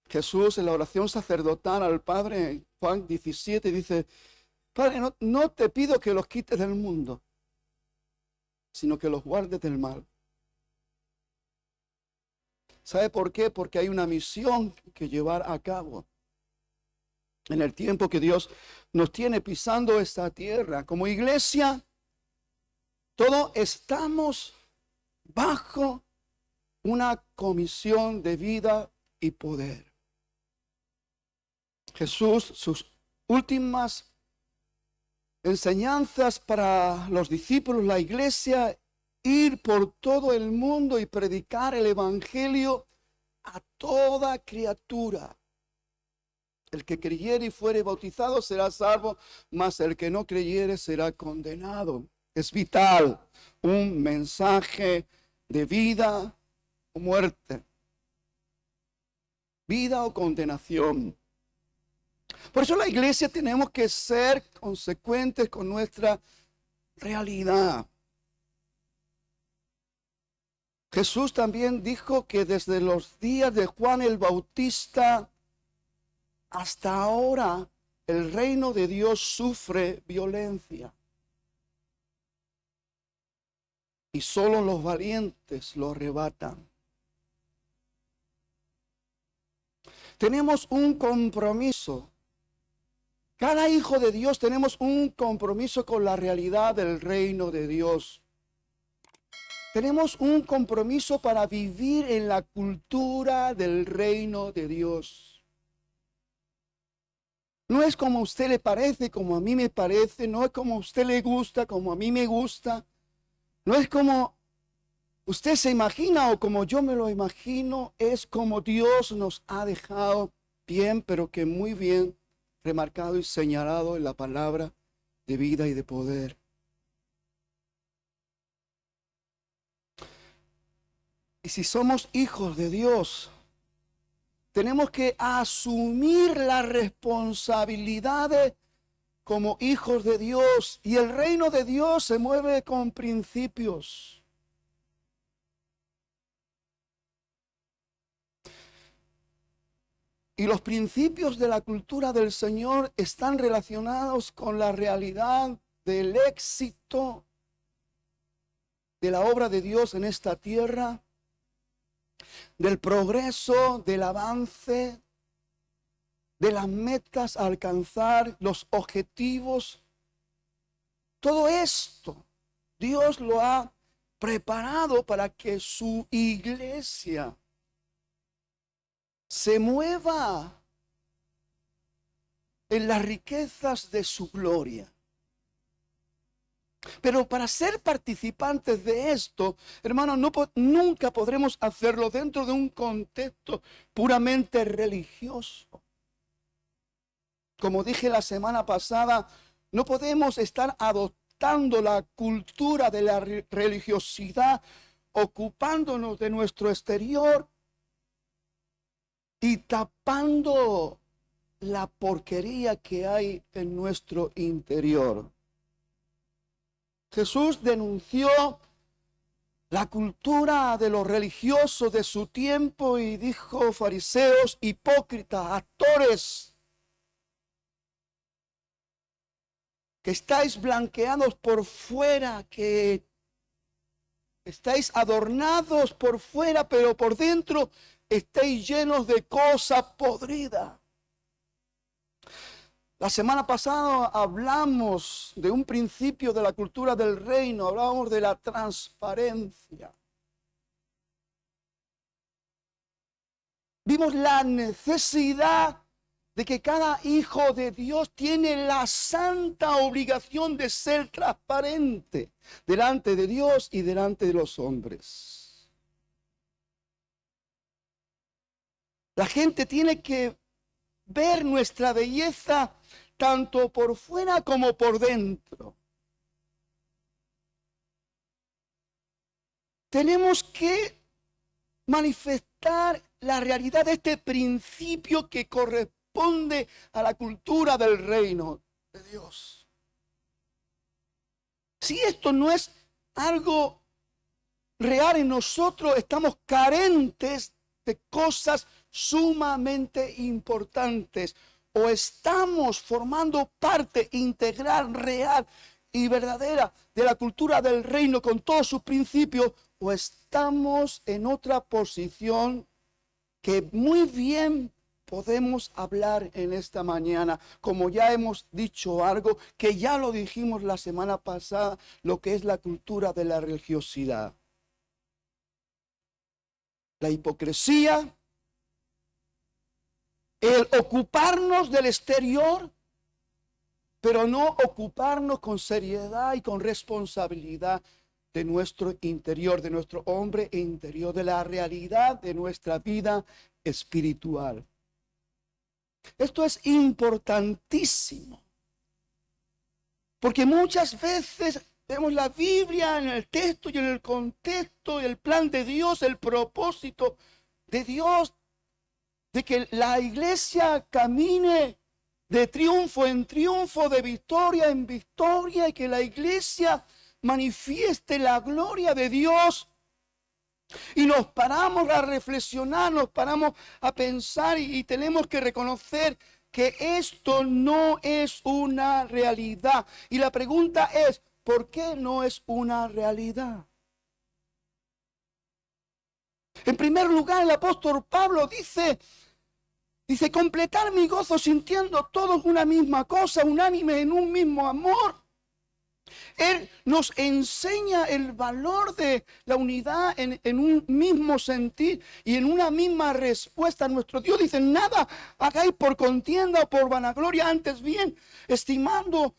Jesús en la oración sacerdotal al Padre, Juan 17, dice: Padre, no te pido que los quites del mundo, sino que los guardes del mal. ¿Sabe por qué? Porque hay una misión que llevar a cabo. En el tiempo que Dios nos tiene pisando esta tierra, como iglesia, todos estamos bajo una comisión de vida y poder. Jesús, sus últimas enseñanzas para los discípulos, la iglesia: ir por todo el mundo y predicar el evangelio a toda criatura. El que creyere y fuere bautizado será salvo, mas el que no creyere será condenado. Es vital, un mensaje de vida o muerte, vida o condenación. Por eso la iglesia tenemos que ser consecuentes con nuestra realidad. Jesús también dijo que desde los días de Juan el Bautista hasta ahora el reino de Dios sufre violencia. Y solo los valientes lo arrebatan. Tenemos un compromiso. Cada hijo de Dios tenemos un compromiso con la realidad del reino de Dios. Tenemos un compromiso para vivir en la cultura del reino de Dios. No es como a usted le parece, como a mí me parece. No es como a usted le gusta, como a mí me gusta. No es como usted se imagina o como yo me lo imagino. Es como Dios nos ha dejado bien, pero que muy bien remarcado y señalado en la palabra de vida y de poder. Y si somos hijos de Dios, tenemos que asumir las responsabilidades como hijos de Dios. Y el reino de Dios se mueve con principios. Y los principios de la cultura del Señor están relacionados con la realidad del éxito de la obra de Dios en esta tierra, del progreso, del avance, de las metas a alcanzar, los objetivos. Todo esto Dios lo ha preparado para que su iglesia se mueva en las riquezas de su gloria. Pero para ser participantes de esto, hermanos, nunca podremos hacerlo dentro de un contexto puramente religioso. Como dije la semana pasada, no podemos estar adoptando la cultura de la religiosidad, ocupándonos de nuestro exterior y tapando la porquería que hay en nuestro interior. Jesús denunció la cultura de los religiosos de su tiempo y dijo: fariseos, hipócritas, actores, que estáis blanqueados por fuera, que estáis adornados por fuera, pero por dentro estáis llenos de cosas podridas. La semana pasada hablamos de un principio de la cultura del reino, hablábamos de la transparencia. Vimos la necesidad de que cada hijo de Dios tiene la santa obligación de ser transparente delante de Dios y delante de los hombres. La gente tiene que ver nuestra belleza tanto por fuera como por dentro. Tenemos que manifestar la realidad de este principio que corresponde a la cultura del reino de Dios. Si esto no es algo real en nosotros, estamos carentes de cosas sumamente importantes. O estamos formando parte integral, real y verdadera de la cultura del reino con todos sus principios, o estamos en otra posición que muy bien podemos hablar en esta mañana, como ya hemos dicho algo, que ya lo dijimos la semana pasada, lo que es la cultura de la religiosidad. La hipocresía, el ocuparnos del exterior, pero no ocuparnos con seriedad y con responsabilidad de nuestro interior, de nuestro hombre interior, de la realidad de nuestra vida espiritual. Esto es importantísimo, porque muchas veces vemos la Biblia en el texto y en el contexto, el plan de Dios, el propósito de Dios, de que la iglesia camine de triunfo en triunfo, de victoria en victoria, y que la iglesia manifieste la gloria de Dios. Y nos paramos a reflexionar, nos paramos a pensar y tenemos que reconocer que esto no es una realidad. Y la pregunta es, ¿por qué no es una realidad? En primer lugar, el apóstol Pablo dice, completar mi gozo sintiendo todos una misma cosa, unánime en un mismo amor. Él nos enseña el valor de la unidad en un mismo sentir y en una misma respuesta. Nuestro Dios dice, nada hagáis por contienda o por vanagloria, antes bien, estimando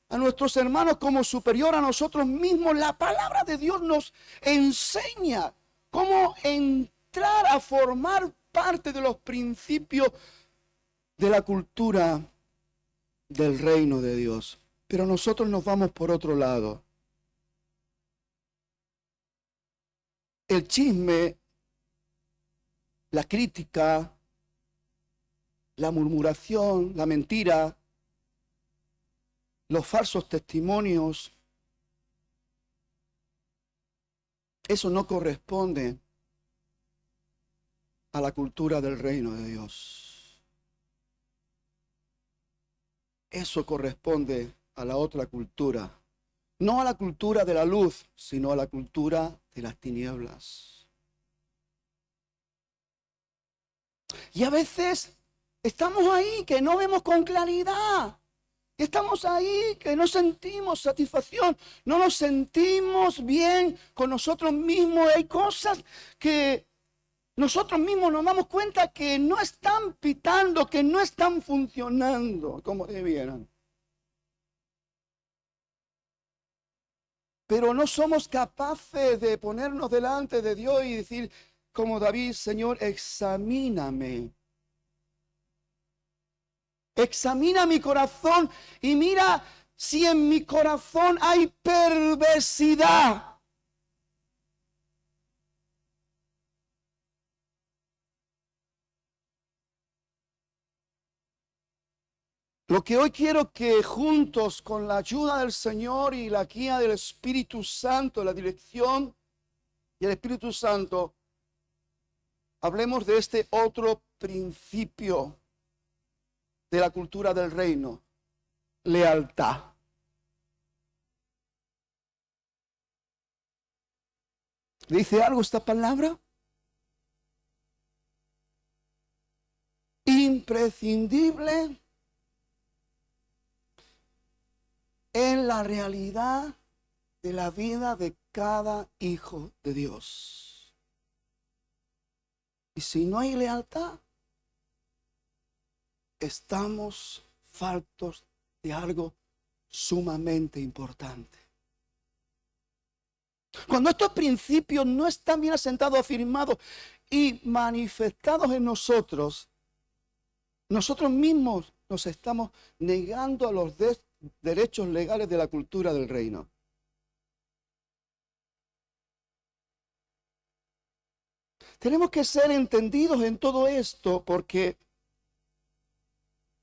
a nuestros hermanos como superior a nosotros mismos. La palabra de Dios nos enseña cómo entrar a formar parte de los principios de la cultura del reino de Dios. Pero nosotros nos vamos por otro lado. El chisme, la crítica, la murmuración, la mentira, los falsos testimonios, eso no corresponde a la cultura del reino de Dios. Eso corresponde a la otra cultura, no a la cultura de la luz, sino a la cultura de las tinieblas. Y a veces estamos ahí que no vemos con claridad. Estamos ahí que no sentimos satisfacción, no nos sentimos bien con nosotros mismos. Hay cosas que nosotros mismos nos damos cuenta que no están pitando, que no están funcionando como debieran. Pero no somos capaces de ponernos delante de Dios y decir, como David, Señor, examíname. Examina mi corazón y mira si en mi corazón hay perversidad. Lo que hoy quiero que juntos, con la ayuda del Señor y la guía del Espíritu Santo, la dirección y el Espíritu Santo, hablemos de este otro principio de la cultura del reino: lealtad. ¿Dice algo esta palabra? Imprescindible en la realidad de la vida de cada hijo de Dios. Y si no hay lealtad, estamos faltos de algo sumamente importante. Cuando estos principios no están bien asentados, afirmados y manifestados en nosotros, nosotros mismos nos estamos negando a los derechos legales de la cultura del reino. Tenemos que ser entendidos en todo esto, porque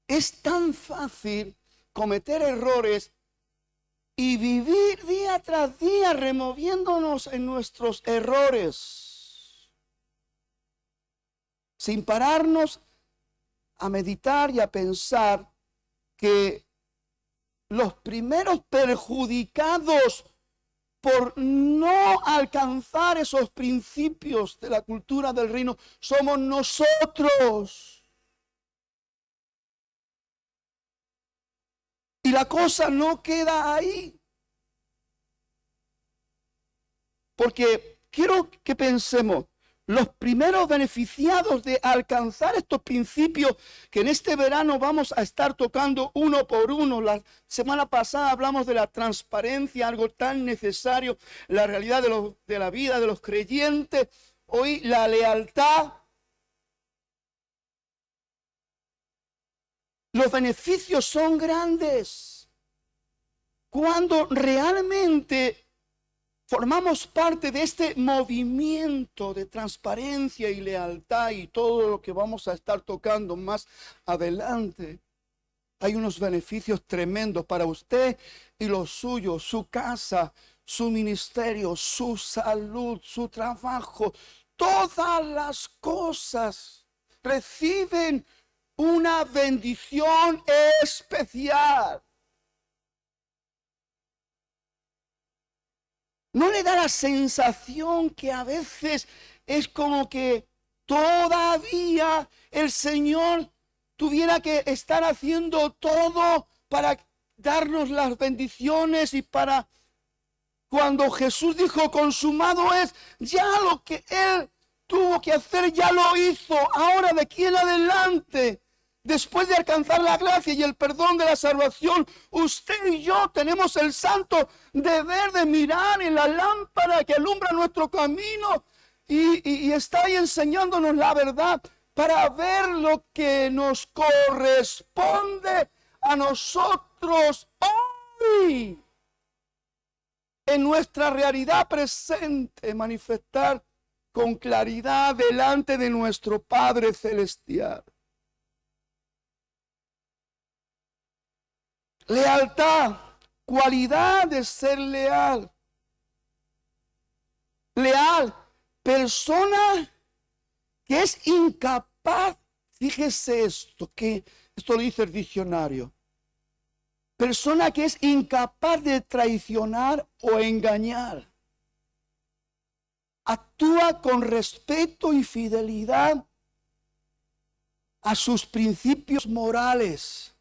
es tan fácil cometer errores y vivir día tras día removiéndonos en nuestros errores. sin pararnos a meditar y a pensar que los primeros perjudicados por no alcanzar esos principios de la cultura del reino somos nosotros. Y la cosa no queda ahí. Porque quiero que pensemos, los primeros beneficiados de alcanzar estos principios que en este verano vamos a estar tocando uno por uno. La semana pasada hablamos de la transparencia, algo tan necesario en la realidad de la vida de los creyentes. Hoy la lealtad. Los beneficios son grandes cuando realmente formamos parte de este movimiento de transparencia y lealtad y todo lo que vamos a estar tocando más adelante. Hay unos beneficios tremendos para usted y los suyos, su casa, su ministerio, su salud, su trabajo. Todas las cosas reciben una bendición especial. ¿No le da la sensación que a veces es como que todavía el Señor tuviera que estar haciendo todo para darnos las bendiciones y para cuando Jesús dijo consumado es, ya lo que Él tuvo que hacer ya lo hizo, ahora de aquí en adelante? Después de alcanzar la gracia y el perdón de la salvación, usted y yo tenemos el santo deber de mirar en la lámpara que alumbra nuestro camino y está ahí enseñándonos la verdad para ver lo que nos corresponde a nosotros hoy. En nuestra realidad presente, manifestar con claridad delante de nuestro Padre Celestial. Lealtad, cualidad de ser leal. Leal, persona que es incapaz, fíjese esto, que esto lo dice el diccionario. Persona que es incapaz de traicionar o engañar. Actúa con respeto y fidelidad a sus principios morales.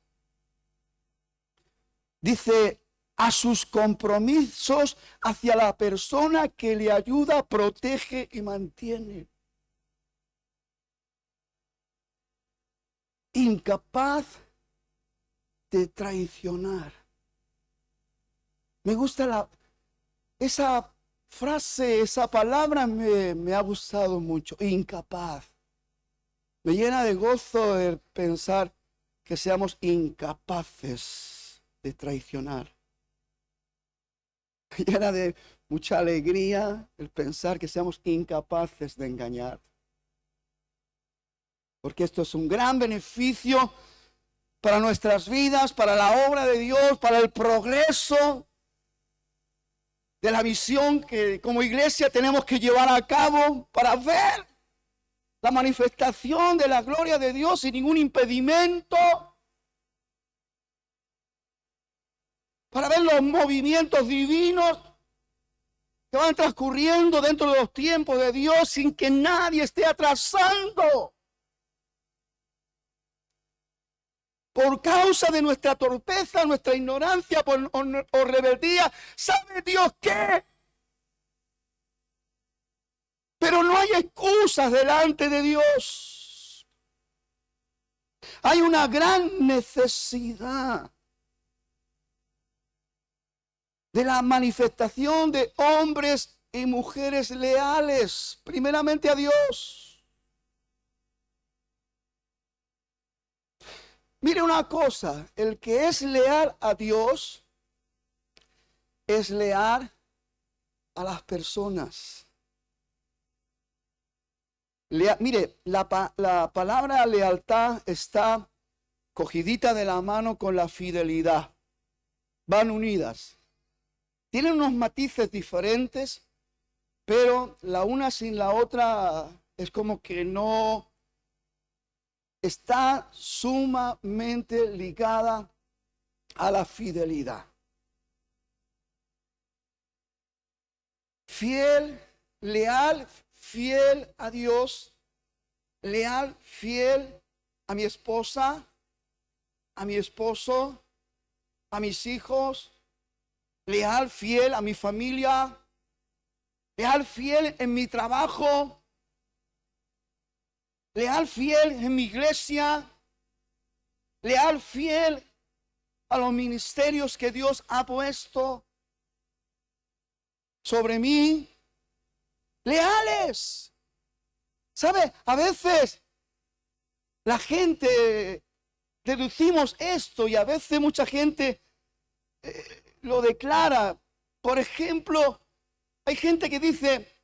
Dice, a sus compromisos hacia la persona que le ayuda, protege y mantiene. Incapaz de traicionar. Me gusta esa frase, esa palabra me ha gustado mucho. Incapaz. Me llena de gozo el pensar que seamos incapaces de traicionar. Me llena de mucha alegría el pensar que seamos incapaces de engañar. Porque esto es un gran beneficio para nuestras vidas, para la obra de Dios, para el progreso de la misión que como iglesia tenemos que llevar a cabo para ver la manifestación de la gloria de Dios sin ningún impedimento. Para ver los movimientos divinos que van transcurriendo dentro de los tiempos de Dios sin que nadie esté atrasando. Por causa de nuestra torpeza, nuestra ignorancia o rebeldía, ¿sabe Dios qué? Pero no hay excusas delante de Dios. Hay una gran necesidad de la manifestación de hombres y mujeres leales, primeramente a Dios. Mire una cosa, el que es leal a Dios es leal a las personas. Mire, la palabra lealtad está cogidita de la mano con la fidelidad. Van unidas. Tienen unos matices diferentes, pero la una sin la otra es como que no está sumamente ligada a la fidelidad. Fiel, leal, fiel a Dios, leal, fiel a mi esposa, a mi esposo, a mis hijos, leal, fiel a mi familia, leal, fiel en mi trabajo, leal, fiel en mi iglesia, leal, fiel a los ministerios que Dios ha puesto sobre mí. Leales. ¿Sabe? A veces la gente deducimos esto y a veces mucha gente lo declara. Por ejemplo, hay gente que dice,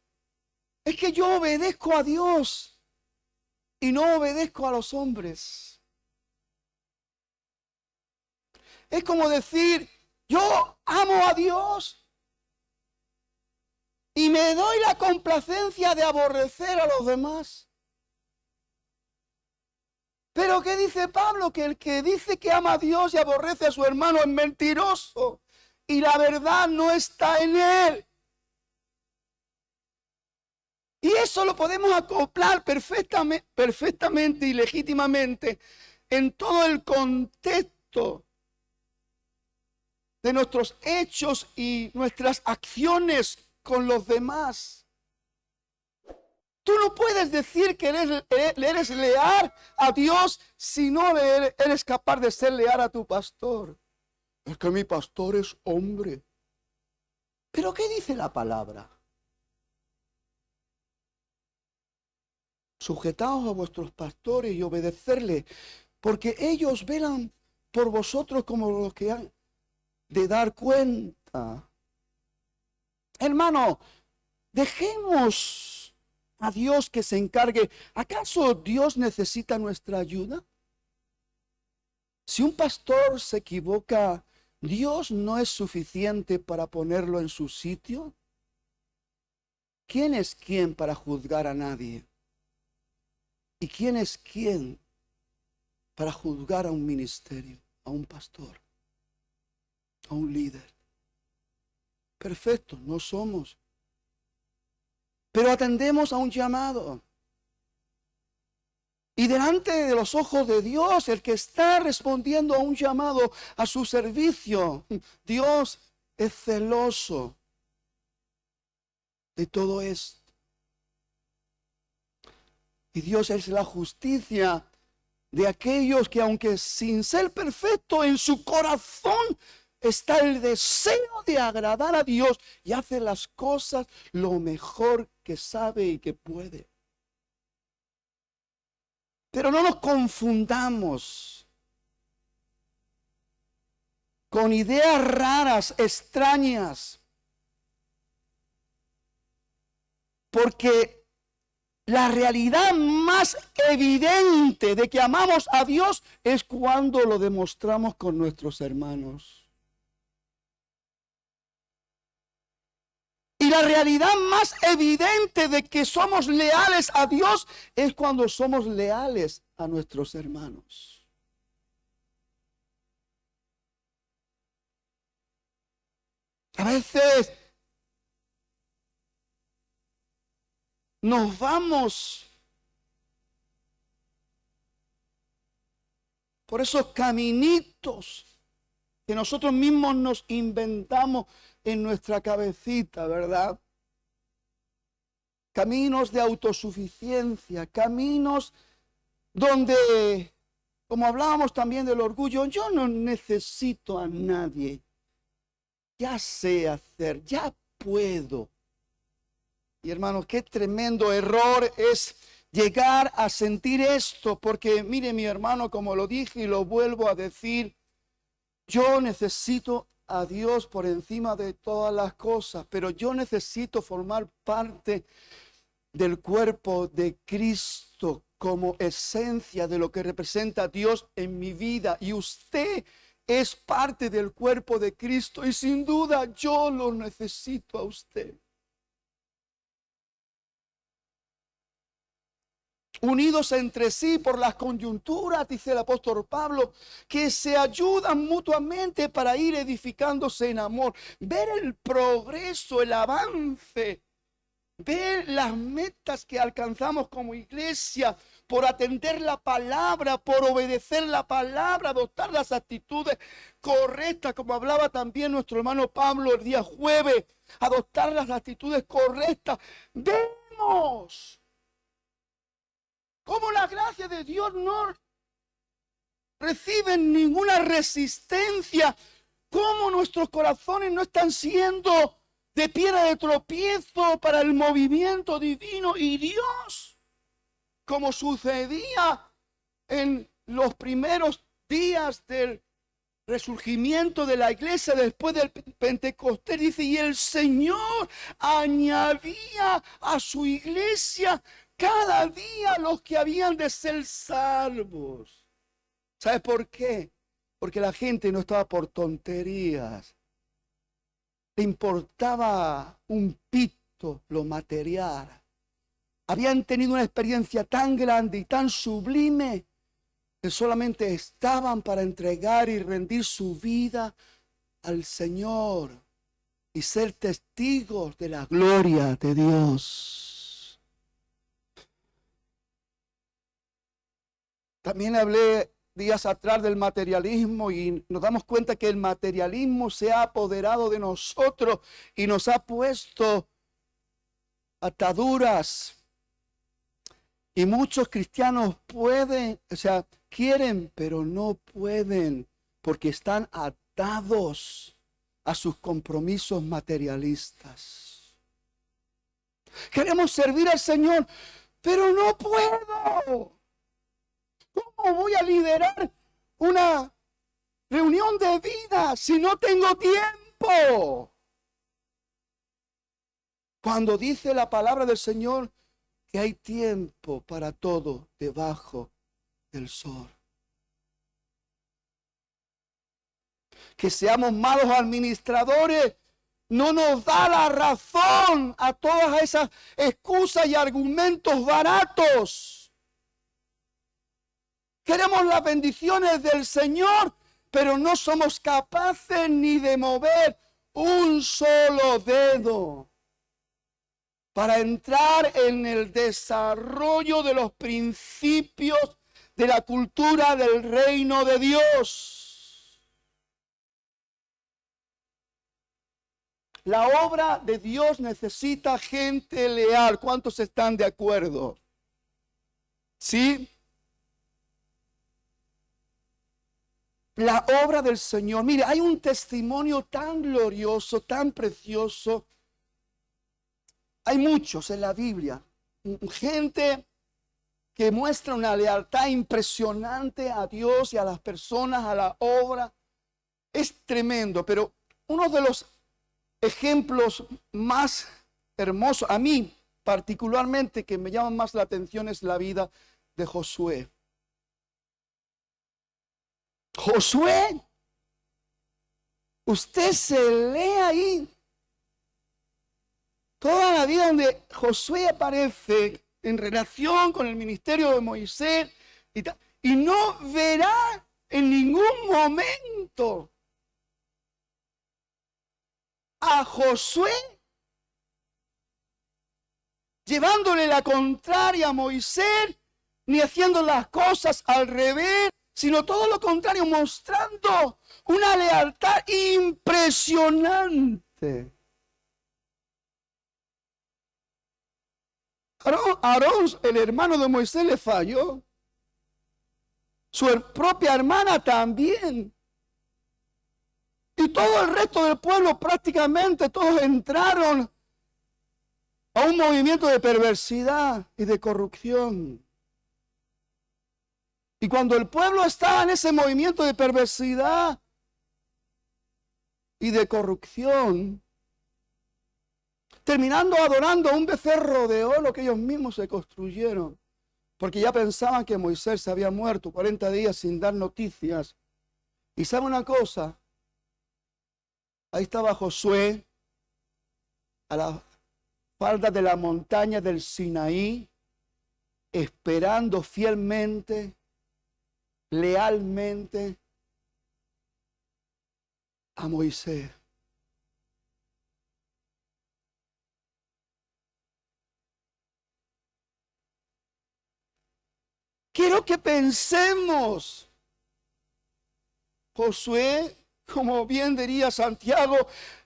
es que yo obedezco a Dios y no obedezco a los hombres. Es como decir, yo amo a Dios y me doy la complacencia de aborrecer a los demás. Pero ¿qué dice Pablo? Que el que dice que ama a Dios y aborrece a su hermano es mentiroso y la verdad no está en él. Y eso lo podemos acoplar perfectamente y legítimamente en todo el contexto de nuestros hechos y nuestras acciones con los demás. Tú no puedes decir que eres leal a Dios si no eres capaz de ser leal a tu pastor. Es que mi pastor es hombre. ¿Pero qué dice la palabra? Sujetaos a vuestros pastores y obedecerles, porque ellos velan por vosotros como los que han de dar cuenta. Hermano, dejemos a Dios que se encargue. ¿Acaso Dios necesita nuestra ayuda? Si un pastor se equivoca, ¿Dios no es suficiente para ponerlo en su sitio? ¿Quién es quién para juzgar a nadie? ¿Y quién es quién para juzgar a un ministerio, a un pastor, a un líder? Perfecto, no somos. Pero atendemos a un llamado. Y delante de los ojos de Dios, el que está respondiendo a un llamado a su servicio, Dios es celoso de todo esto. Y Dios es la justicia de aquellos que, aunque sin ser perfecto, en su corazón está el deseo de agradar a Dios y hace las cosas lo mejor que sabe y que puede. Pero no nos confundamos con ideas raras, extrañas, porque la realidad más evidente de que amamos a Dios es cuando lo demostramos con nuestros hermanos. Y la realidad más evidente de que somos leales a Dios es cuando somos leales a nuestros hermanos. A veces nos vamos por esos caminitos que nosotros mismos nos inventamos en nuestra cabecita, ¿verdad? Caminos de autosuficiencia, caminos donde, como hablábamos también del orgullo, yo no necesito a nadie, ya sé hacer, ya puedo. Y hermanos, qué tremendo error es llegar a sentir esto, porque mire mi hermano, como lo dije y lo vuelvo a decir, yo necesito a Dios por encima de todas las cosas, pero yo necesito formar parte del cuerpo de Cristo como esencia de lo que representa a Dios en mi vida. Y usted es parte del cuerpo de Cristo y sin duda yo lo necesito a usted. unidos entre sí por las coyunturas, dice el apóstol Pablo, que se ayudan mutuamente para ir edificándose en amor. Ver el progreso, el avance, ver las metas que alcanzamos como iglesia por atender la palabra, por obedecer la palabra, adoptar las actitudes correctas, como hablaba también nuestro hermano Pablo el día jueves, adoptar las actitudes correctas. Vemos cómo la gracia de Dios no recibe ninguna resistencia, cómo nuestros corazones no están siendo de piedra de tropiezo para el movimiento divino, y Dios, como sucedía en los primeros días del resurgimiento de la iglesia después del Pentecostés, dice, y el Señor añadía a su iglesia cada día los que habían de ser salvos. ¿Sabes por qué? Porque la gente no estaba por tonterías. Le importaba un pito lo material. Habían tenido una experiencia tan grande y tan sublime que solamente estaban para entregar y rendir su vida al Señor y ser testigos de la gloria de Dios. También hablé días atrás del materialismo y nos damos cuenta que el materialismo se ha apoderado de nosotros y nos ha puesto ataduras. Y muchos cristianos quieren, pero no pueden, porque están atados a sus compromisos materialistas. Queremos servir al Señor, pero no puedo. ¿Cómo voy a liderar una reunión de vida si no tengo tiempo? Cuando dice la palabra del Señor que hay tiempo para todo debajo del sol. Que seamos malos administradores no nos da la razón a todas esas excusas y argumentos baratos. Queremos las bendiciones del Señor, pero no somos capaces ni de mover un solo dedo para entrar en el desarrollo de los principios de la cultura del reino de Dios. La obra de Dios necesita gente leal. ¿Cuántos están de acuerdo? ¿Sí? La obra del Señor. Mire, hay un testimonio tan glorioso, tan precioso. Hay muchos en la Biblia. Gente que muestra una lealtad impresionante a Dios y a las personas, a la obra. Es tremendo, pero uno de los ejemplos más hermosos, a mí particularmente, que me llama más la atención, es la vida de Josué. Josué, usted se lee ahí toda la vida donde Josué aparece en relación con el ministerio de Moisés y no verá en ningún momento a Josué llevándole la contraria a Moisés, ni haciendo las cosas al revés, sino todo lo contrario, mostrando una lealtad impresionante. Aarón, el hermano de Moisés, le falló. Su propia hermana también. Y todo el resto del pueblo, prácticamente todos entraron a un movimiento de perversidad y de corrupción. Y cuando el pueblo estaba en ese movimiento de perversidad y de corrupción, terminando adorando a un becerro de oro que ellos mismos se construyeron, porque ya pensaban que Moisés se había muerto 40 días sin dar noticias. Y ¿sabe una cosa? Ahí estaba Josué a la falda de la montaña del Sinaí, esperando fielmente, lealmente a Moisés. Quiero que pensemos, Josué, como bien diría Santiago,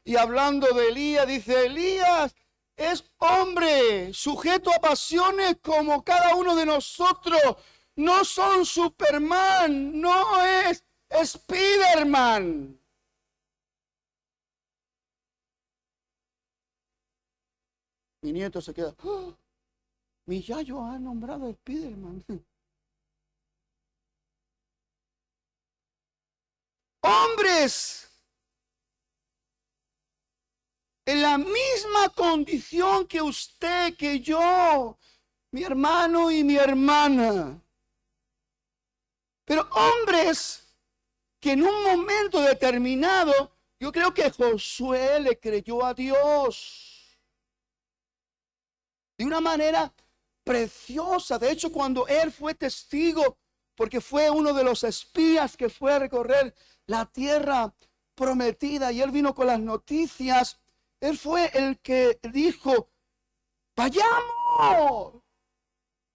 y hablando de Elías, dice: Elías es hombre, sujeto a pasiones como cada uno de nosotros. No son Superman, no es Spiderman. Mi nieto se queda: ¡oh! Mi yayo ha nombrado a Spiderman. Hombres en la misma condición que usted, que yo, mi hermano y mi hermana. Pero hombres que en un momento determinado, yo creo que Josué le creyó a Dios de una manera preciosa. De hecho, cuando él fue testigo, porque fue uno de los espías que fue a recorrer la tierra prometida y él vino con las noticias, él fue el que dijo: vayamos,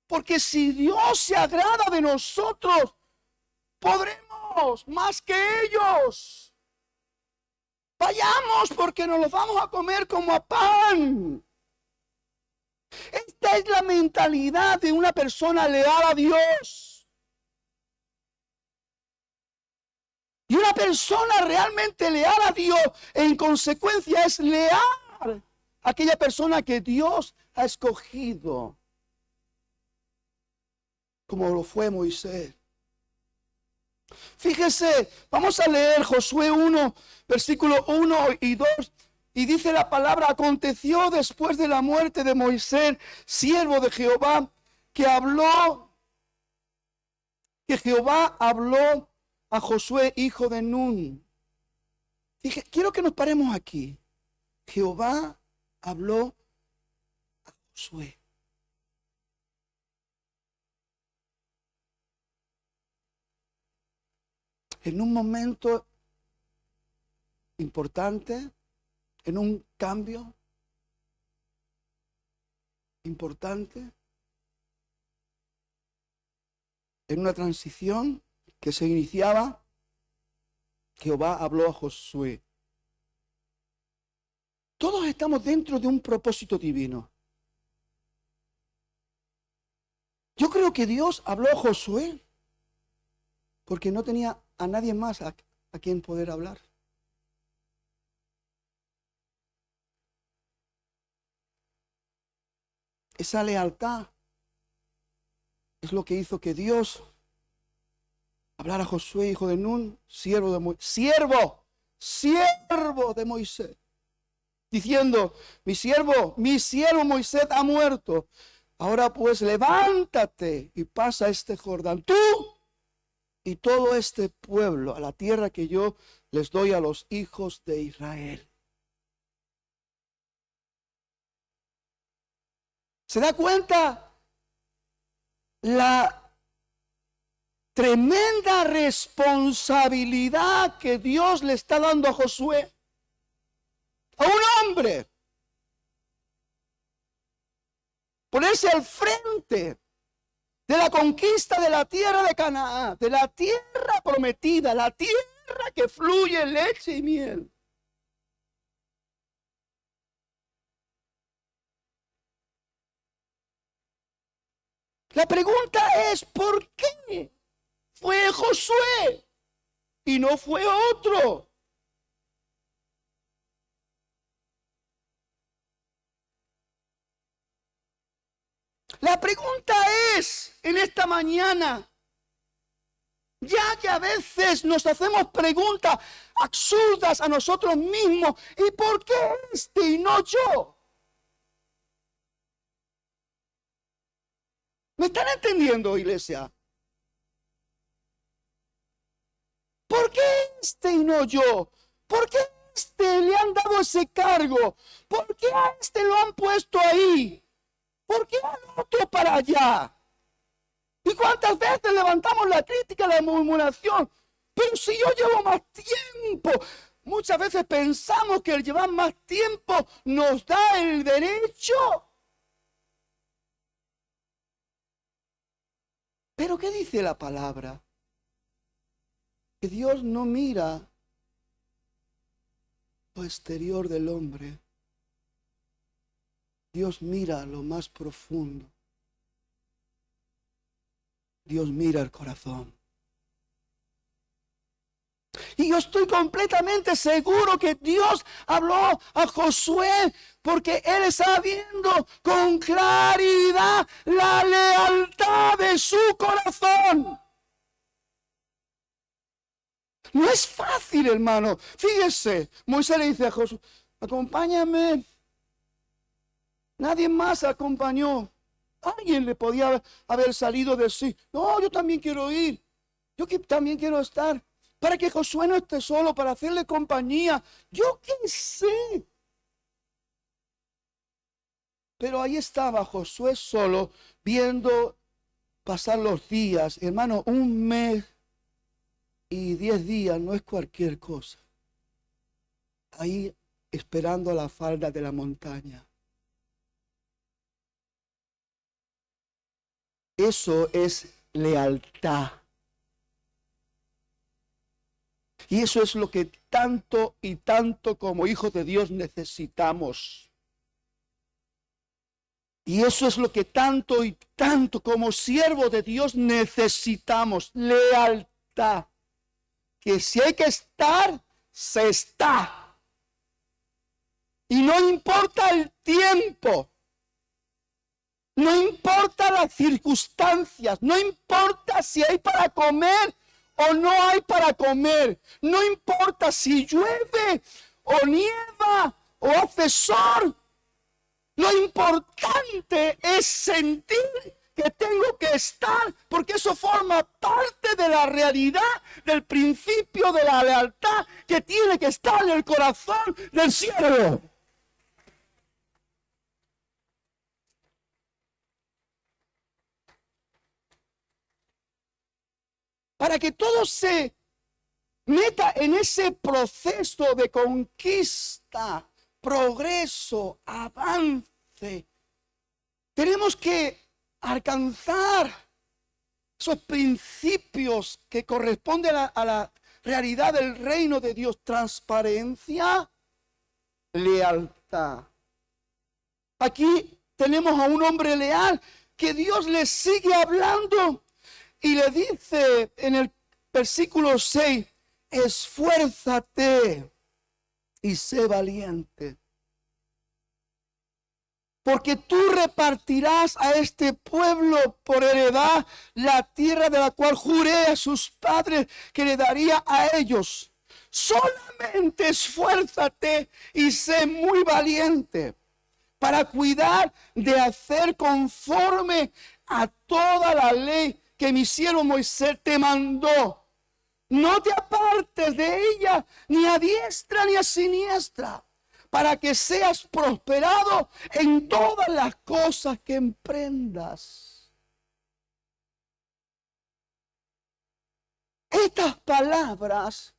porque si Dios se agrada de nosotros, podremos más que ellos. Vayamos, porque nos los vamos a comer como a pan. Esta es la mentalidad de una persona leal a Dios. Y una persona realmente leal a Dios, en consecuencia, es leal a aquella persona que Dios ha escogido, como lo fue Moisés. Fíjese, vamos a leer Josué 1, versículo 1 y 2. Y dice la palabra: aconteció después de la muerte de Moisés, siervo de Jehová, que Jehová habló a Josué, hijo de Nun. Dije, quiero que nos paremos aquí. Jehová habló a Josué. En un momento importante, en un cambio importante, en una transición que se iniciaba, Jehová habló a Josué. Todos estamos dentro de un propósito divino. Yo creo que Dios habló a Josué porque no tenía a nadie más a quien poder hablar. Esa lealtad es lo que hizo que Dios hablara a Josué, hijo de Nun, siervo de Moisés, diciendo: mi siervo Moisés ha muerto. Ahora pues levántate y pasa este Jordán, tú y todo este pueblo, a la tierra que yo les doy a los hijos de Israel. ¿Se da cuenta la tremenda responsabilidad que Dios le está dando a Josué? A un hombre. Ponerse al frente de la conquista de la tierra de Canaán, de la tierra prometida, la tierra que fluye leche y miel. La pregunta es: ¿por qué fue Josué y no fue otro? La pregunta es, en esta mañana, ya que a veces nos hacemos preguntas absurdas a nosotros mismos: ¿y por qué este y no yo? ¿Me están entendiendo, iglesia? ¿Por qué este y no yo? ¿Por qué a este le han dado ese cargo? ¿Por qué a este lo han puesto ahí? ¿Por qué al otro para allá? ¿Y cuántas veces levantamos la crítica, la murmuración? Pero si yo llevo más tiempo, muchas veces pensamos que el llevar más tiempo nos da el derecho. Pero ¿qué dice la palabra? Que Dios no mira lo exterior del hombre. Dios mira lo más profundo. Dios mira el corazón. Y yo estoy completamente seguro que Dios habló a Josué porque él estaba viendo con claridad la lealtad de su corazón. No es fácil, hermano. Fíjese, Moisés le dice a Josué, acompáñame. Nadie más acompañó. Alguien le podía haber salido de sí. No, yo también quiero ir. Yo también quiero estar. Para que Josué no esté solo, para hacerle compañía. Yo qué sé. Pero ahí estaba Josué solo, viendo pasar los días. Hermano, 1 mes y 10 días no es cualquier cosa. Ahí esperando a la falda de la montaña. Eso es lealtad. Y eso es lo que tanto y tanto como hijos de Dios necesitamos. Y eso es lo que tanto y tanto como siervo de Dios necesitamos. Lealtad. Que si hay que estar, se está. Y no importa el tiempo. No importa las circunstancias. No importa si hay para comer o no hay para comer. No importa si llueve o nieva o hace sol. Lo importante es sentir que tengo que estar, porque eso forma parte de la realidad, del principio de la lealtad que tiene que estar en el corazón del siervo. Para que todo se meta en ese proceso de conquista, progreso, avance, tenemos que alcanzar esos principios que corresponden a la realidad del reino de Dios. Transparencia, lealtad. Aquí tenemos a un hombre leal que Dios le sigue hablando y le dice en el versículo 6, esfuérzate y sé valiente, porque tú repartirás a este pueblo por heredad la tierra de la cual juré a sus padres que le daría a ellos. Solamente esfuérzate y sé muy valiente para cuidar de hacer conforme a toda la ley que mi siervo Moisés te mandó. No te apartes de ella, ni a diestra ni a siniestra, para que seas prosperado en todas las cosas que emprendas. Estas palabras,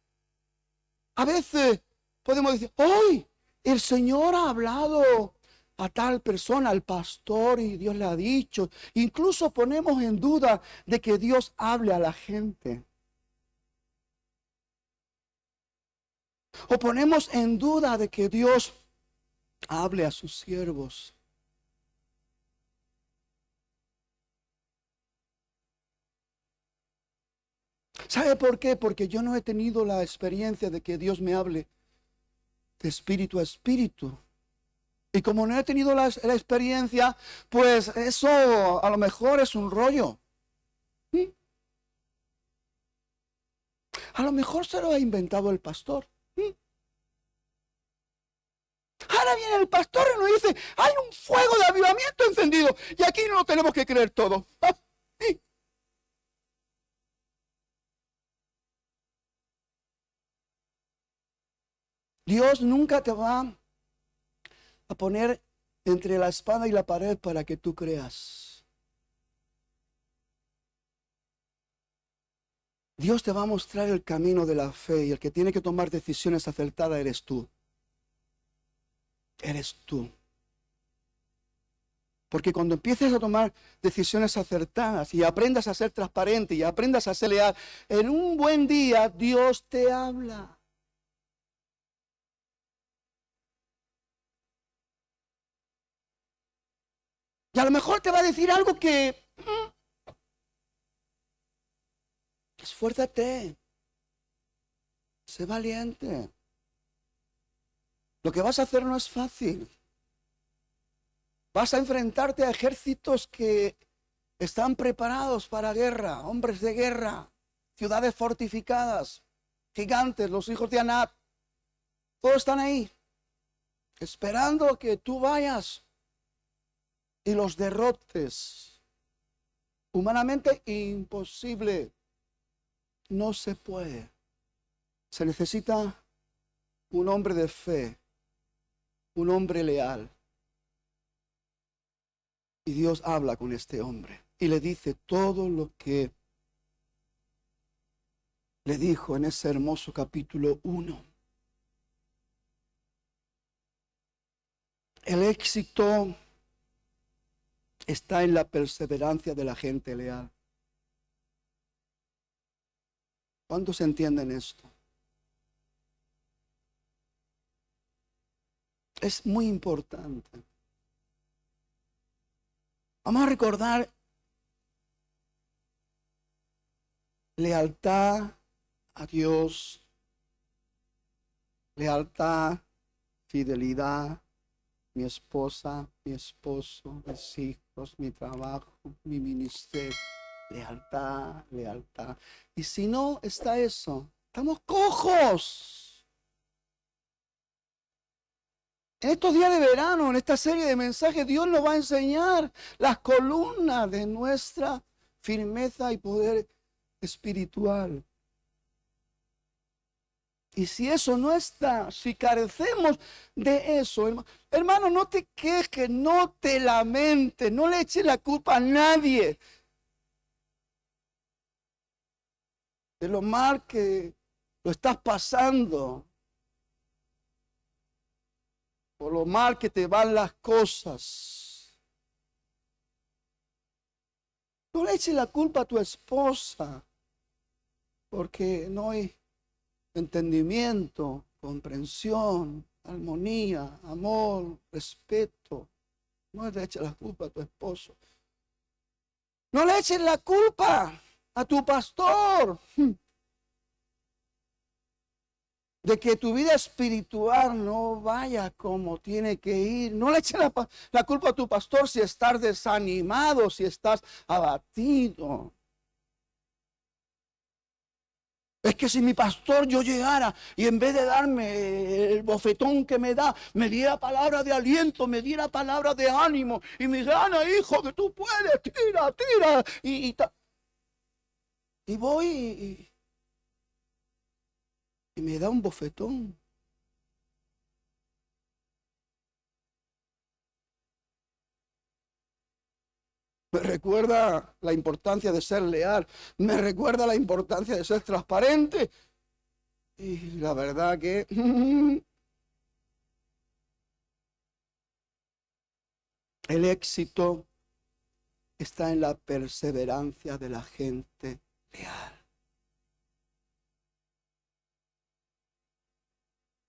a veces podemos decir, hoy el Señor ha hablado a tal persona, al pastor, y Dios le ha dicho. Incluso ponemos en duda de que Dios hable a la gente. O ponemos en duda de que Dios hable a sus siervos. ¿Sabe por qué? Porque yo no he tenido la experiencia de que Dios me hable de espíritu a espíritu. Y como no he tenido la experiencia, pues eso a lo mejor es un rollo. A lo mejor se lo ha inventado el pastor. Ahora viene el pastor y nos dice, hay un fuego de avivamiento encendido. Y aquí no lo tenemos que creer todo. Dios nunca te va a poner entre la espada y la pared para que tú creas. Dios te va a mostrar el camino de la fe, y el que tiene que tomar decisiones acertadas eres tú. Eres tú. Porque cuando empieces a tomar decisiones acertadas y aprendas a ser transparente y aprendas a ser leal, en un buen día Dios te habla. Y a lo mejor te va a decir algo que... Esfuérzate. Sé valiente. Lo que vas a hacer no es fácil. Vas a enfrentarte a ejércitos que están preparados para guerra, hombres de guerra, ciudades fortificadas, gigantes, los hijos de Anac. Todos están ahí, esperando que tú vayas y los derrotes. Humanamente imposible. No se puede. Se necesita un hombre de fe, un hombre leal. Y Dios habla con este hombre y le dice todo lo que le dijo en ese hermoso capítulo 1. El éxito está en la perseverancia de la gente leal. ¿Cuántos entienden esto? Es muy importante. Vamos a recordar lealtad a Dios, lealtad, fidelidad, mi esposa, mi esposo, mis hijos, mi trabajo, mi ministerio, lealtad, lealtad. Y si no está eso, estamos cojos. En estos días de verano, en esta serie de mensajes, Dios nos va a enseñar las columnas de nuestra firmeza y poder espiritual. Y si eso no está, si carecemos de eso, hermano, no te quejes, no te lamentes, no le eches la culpa a nadie de lo mal que lo estás pasando, o lo mal que te van las cosas. No le eches la culpa a tu esposa, porque no hay entendimiento, comprensión, armonía, amor, respeto. No le eches la culpa a tu esposo. No le eches la culpa a tu pastor de que tu vida espiritual no vaya como tiene que ir. No le eches la culpa a tu pastor si estás desanimado, si estás abatido. Es que si mi pastor yo llegara y en vez de darme el bofetón que me da, me diera palabra de aliento, me diera palabra de ánimo y me dijera, hijo, que tú puedes, tira, tira. Y voy y me da un bofetón. Me recuerda la importancia de ser leal, me recuerda la importancia de ser transparente. Y la verdad que el éxito está en la perseverancia de la gente leal.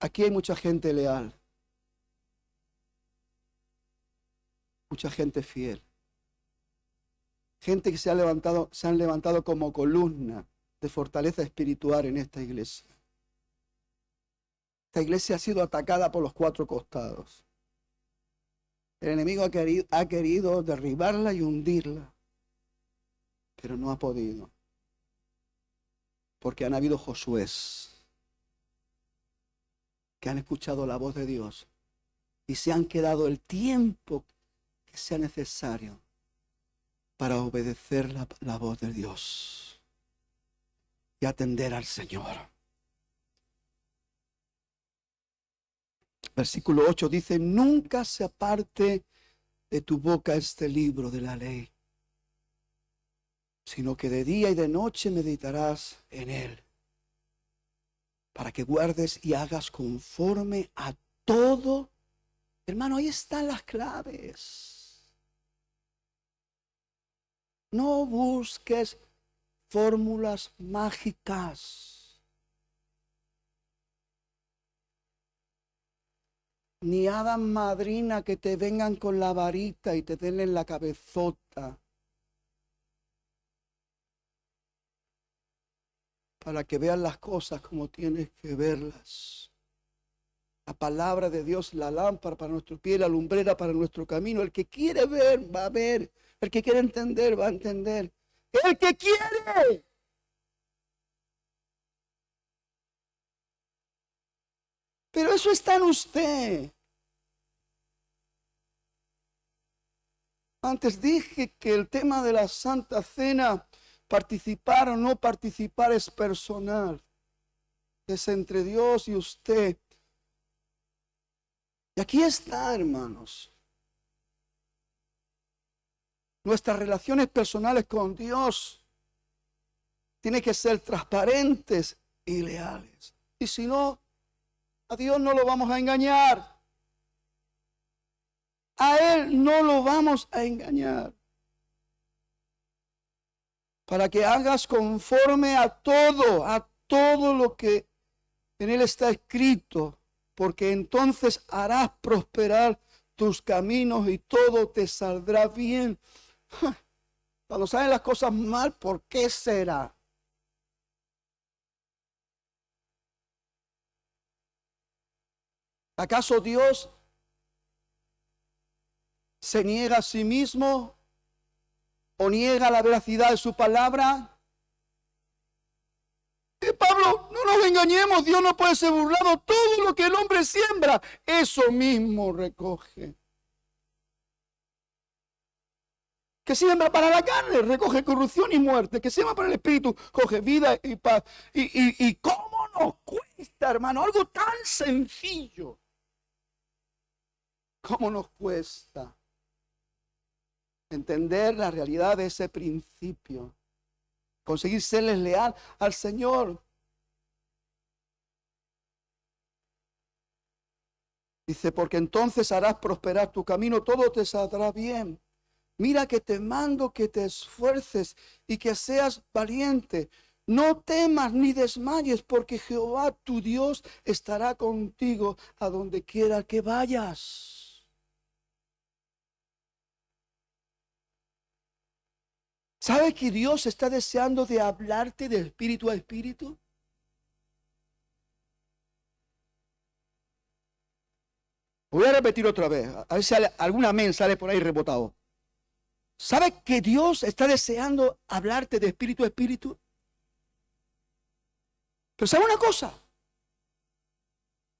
Aquí hay mucha gente leal, mucha gente fiel, gente que se han levantado como columna de fortaleza espiritual en esta iglesia. Esta iglesia ha sido atacada por los cuatro costados. El enemigo ha querido derribarla y hundirla, pero no ha podido, porque han habido Josués que han escuchado la voz de Dios y se han quedado el tiempo que sea necesario para obedecer la voz de Dios y atender al Señor. Versículo 8 dice, nunca se aparte de tu boca este libro de la ley. sino que de día y de noche meditarás en él, para que guardes y hagas conforme a todo. Hermano, ahí están las claves. No busques fórmulas mágicas, ni hadas madrina que te vengan con la varita y te den en la cabezota, para que veas las cosas como tienes que verlas. La palabra de Dios, la lámpara para nuestro pie, la lumbrera para nuestro camino. El que quiere ver, va a ver. El que quiere entender, va a entender. El que quiere. Pero eso está en usted. Antes dije que el tema de la Santa Cena, participar o no participar, es personal. Es entre Dios y usted. Y aquí está, hermanos. Nuestras relaciones personales con Dios tienen que ser transparentes y leales. Y si no, a Dios no lo vamos a engañar. A Él no lo vamos a engañar. Para que hagas conforme a todo lo que en Él está escrito, porque entonces harás prosperar tus caminos y todo te saldrá bien. Cuando salen las cosas mal, ¿por qué será? ¿Acaso Dios se niega a sí mismo o niega la veracidad de su palabra? Pablo, no nos engañemos, Dios no puede ser burlado. Todo lo que el hombre siembra, eso mismo recoge. Que siembra para la carne, recoge corrupción y muerte. Que siembra para el espíritu, coge vida y paz. Y cómo nos cuesta, hermano, algo tan sencillo. ¿Cómo nos cuesta entender la realidad de ese principio? Conseguir serles leal al Señor. Dice, porque entonces harás prosperar tu camino, todo te saldrá bien. Mira que te mando que te esfuerces y que seas valiente. No temas ni desmayes, porque Jehová tu Dios estará contigo a donde quiera que vayas. ¿Sabes que Dios está deseando de hablarte de espíritu a espíritu? Voy a repetir otra vez, a ver si algún amén sale por ahí rebotado. ¿Sabes que Dios está deseando hablarte de espíritu a espíritu? Pero ¿sabe una cosa?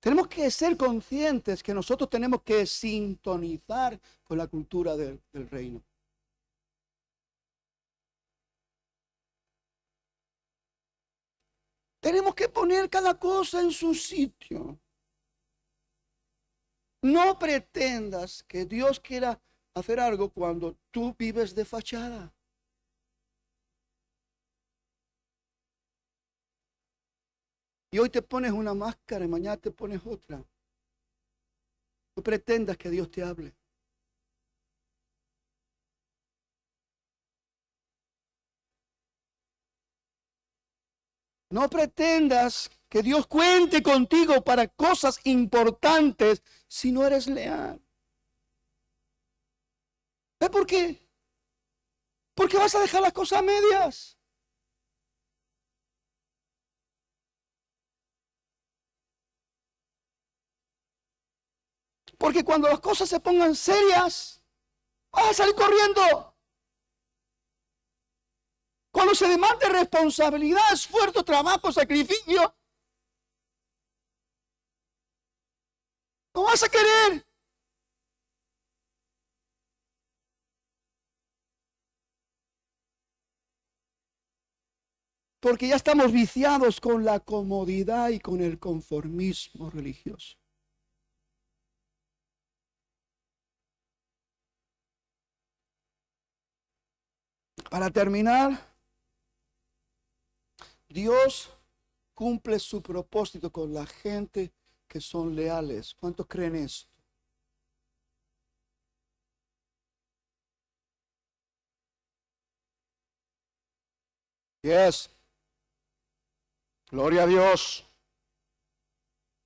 Tenemos que ser conscientes que nosotros tenemos que sintonizar con la cultura del reino. Tenemos que poner cada cosa en su sitio. No pretendas que Dios quiera hacer algo cuando tú vives de fachada. Y hoy te pones una máscara y mañana te pones otra. No pretendas que Dios te hable. No pretendas que Dios cuente contigo para cosas importantes si no eres leal. ¿Ves por qué? Porque vas a dejar las cosas a medias. Porque cuando las cosas se pongan serias, vas a salir corriendo. Cuando se demande responsabilidad, esfuerzo, trabajo, sacrificio, no vas a querer. Porque ya estamos viciados con la comodidad y con el conformismo religioso. Para terminar, Dios cumple su propósito con la gente que son leales. ¿Cuántos creen esto? Yes. Gloria a Dios.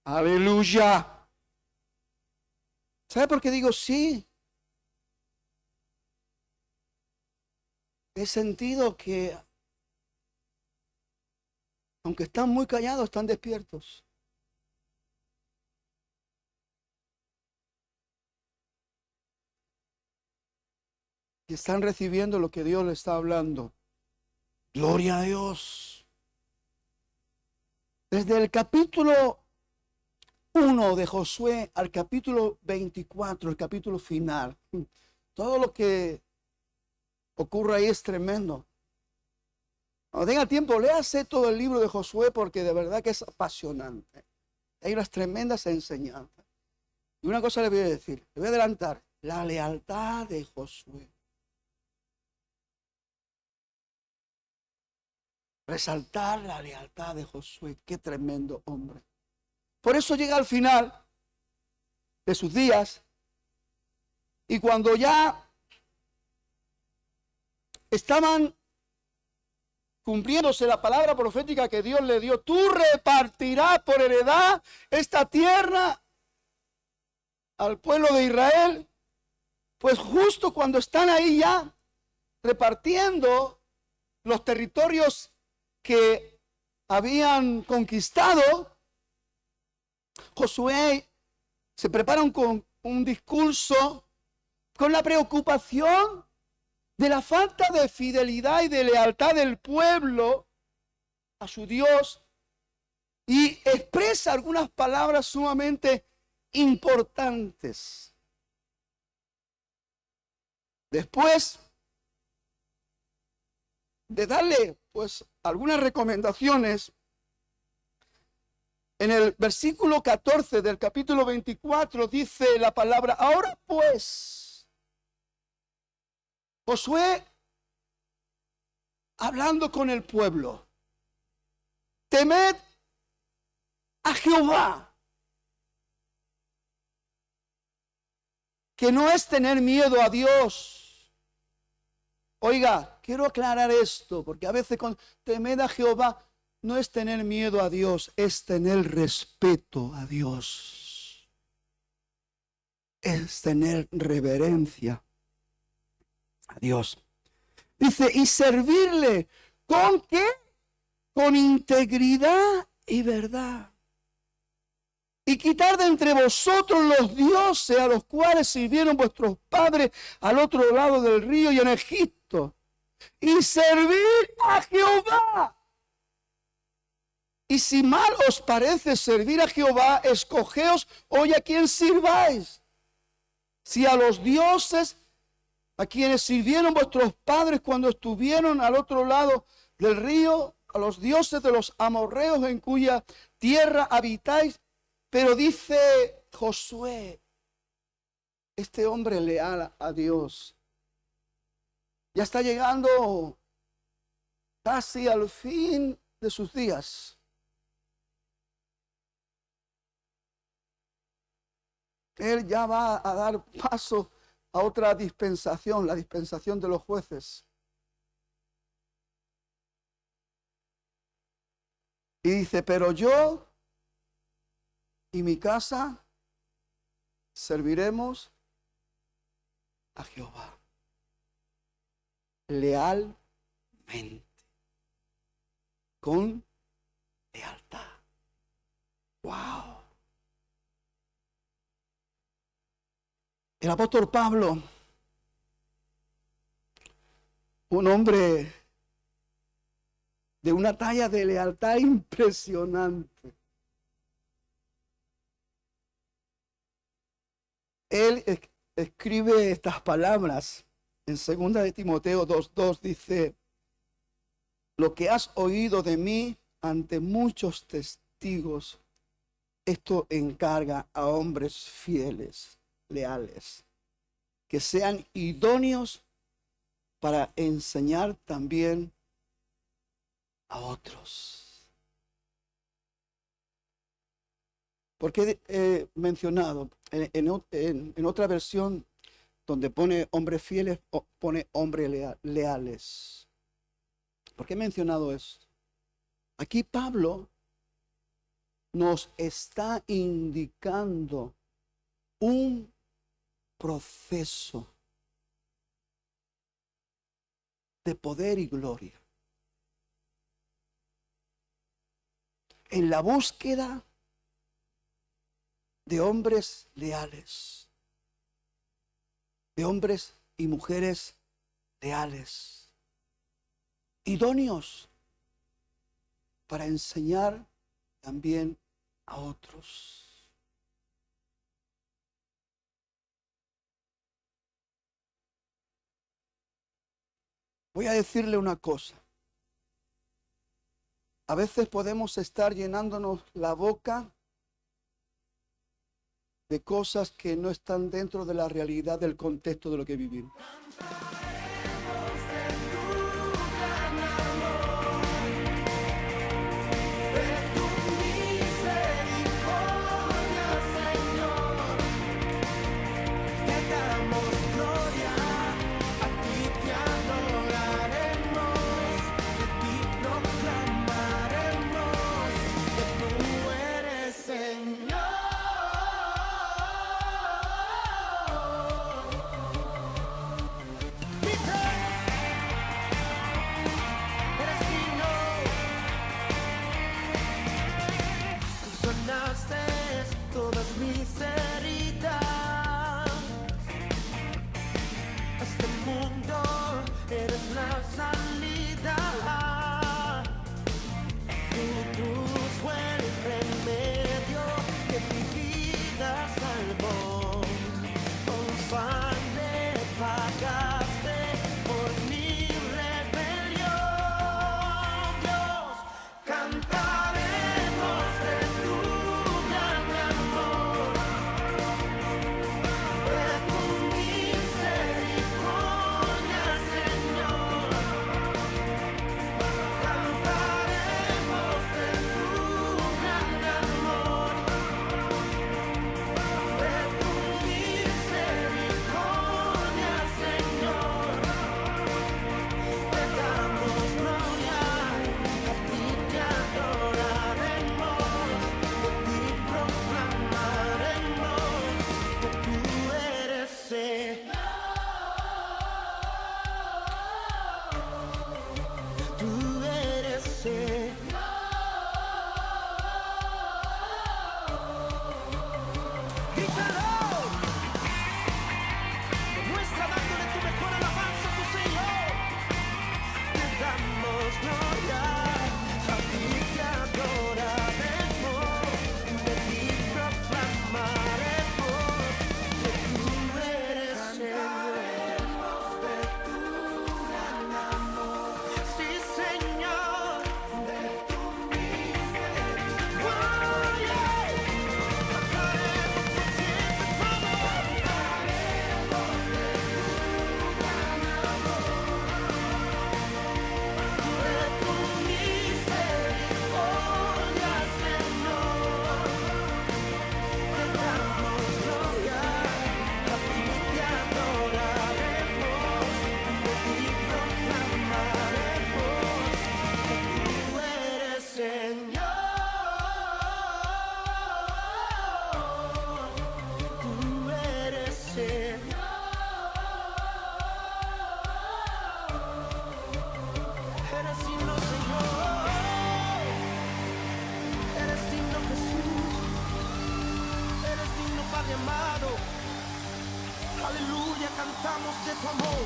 Aleluya. ¿Sabe por qué digo sí? He sentido que, aunque están muy callados, están despiertos. Y están recibiendo lo que Dios les está hablando. Gloria a Dios. Desde el capítulo 1 de Josué al capítulo 24, el capítulo final, todo lo que ocurre ahí es tremendo. Cuando tenga tiempo, léase todo el libro de Josué porque de verdad que es apasionante. Hay unas tremendas enseñanzas. Y una cosa le voy a decir, le voy a adelantar, la lealtad de Josué. Resaltar la lealtad de Josué, qué tremendo hombre. Por eso llega al final de sus días y cuando ya estaban cumpliéndose la palabra profética que Dios le dio, tú repartirás por heredad esta tierra al pueblo de Israel, pues justo cuando están ahí ya repartiendo los territorios que habían conquistado, Josué se prepara con un discurso con la preocupación de la falta de fidelidad y de lealtad del pueblo a su Dios y expresa algunas palabras sumamente importantes. Después de darle pues algunas recomendaciones, en el versículo 14 del capítulo 24 dice la palabra, ahora pues, Josué hablando con el pueblo, temed a Jehová, que no es tener miedo a Dios. Oiga, quiero aclarar esto, porque a veces con temed a Jehová no es tener miedo a Dios, es tener respeto a Dios. Es tener reverencia a Dios. Dice, y servirle, ¿con qué? Con integridad y verdad. Y quitar de entre vosotros los dioses a los cuales sirvieron vuestros padres al otro lado del río y en Egipto. Y servir a Jehová. Y si mal os parece servir a Jehová, escogeos hoy a quien sirváis. Si a los dioses a quienes sirvieron vuestros padres cuando estuvieron al otro lado del río, a los dioses de los amorreos en cuya tierra habitáis. Pero dice Josué, este hombre leal a Dios, ya está llegando casi al fin de sus días. Él ya va a dar paso a otra dispensación, la dispensación de los jueces. Y dice, pero yo y mi casa serviremos a Jehová lealmente, con lealtad. ¡Wow! El apóstol Pablo, un hombre de una talla de lealtad impresionante. Él escribe estas palabras en 2 de Timoteo 2:2, dice, lo que has oído de mí ante muchos testigos, esto encarga a hombres fieles, leales, que sean idóneos para enseñar también a otros. Porque he mencionado en otra versión donde pone hombres fieles, pone hombres leales. ¿Por qué he mencionado esto? Aquí Pablo nos está indicando un proceso de poder y gloria en la búsqueda de hombres leales, de hombres y mujeres leales, idóneos para enseñar también a otros. Voy a decirle una cosa. A veces podemos estar llenándonos la boca de cosas que no están dentro de la realidad del contexto de lo que vivimos. Todas mis heridas, a este mundo eres la salida. Tu cruz fue el remedio que mi vida salvó. Con sangre pagaste por mi rebelión. Dios, cantaremos de tu gran amor, de tu misericordia, Señor. Cantaremos de tu gran amor, de tu misericordia, Señor. Te damos gloria, a ti te adoraremos, a ti proclamaremos que tú eres Señor. Tú eres Señor. Grítalo, demuestra dándole tu mejor alabanza a tu Señor. Te damos gloria, a ti te adoraremos, de ti proclamaremos que tú eres Señor. De tu gran amor, sí, Señor, de tu misericordia. Cantaremos por siempre tu amor. Cantaremos de tu gran amor, de tu misericordia, Señor. Te damos gloria, a ti te adoraremos, de ti proclamaremos que tú eres Señor. Tú eres Señor. Eres digno, Señor. Eres digno, Jesús. Eres digno, Padre amado. Aleluya, cantamos de tu amor.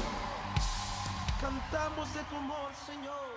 Cantamos de tu amor, Señor.